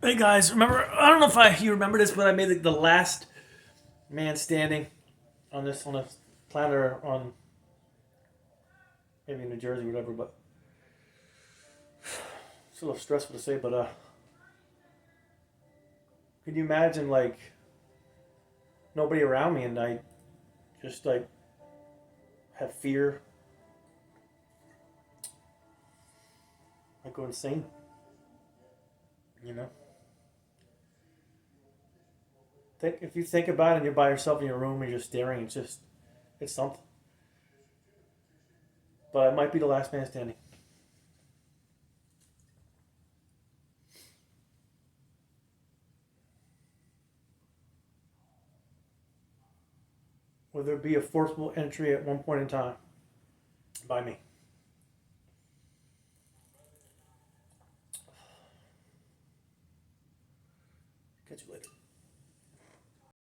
Hey guys, remember? I don't know if you remember this, but I made the last man standing on a planet or on maybe New Jersey, or whatever. But it's a little stressful to say. But can you imagine like nobody around me and I just like have fear, I go insane. You know, think if you think about it, and you're by yourself in your room and you're just staring. It's something. But it might be the last man standing. Will there be a forcible entry at one point in time by me? Catch you later.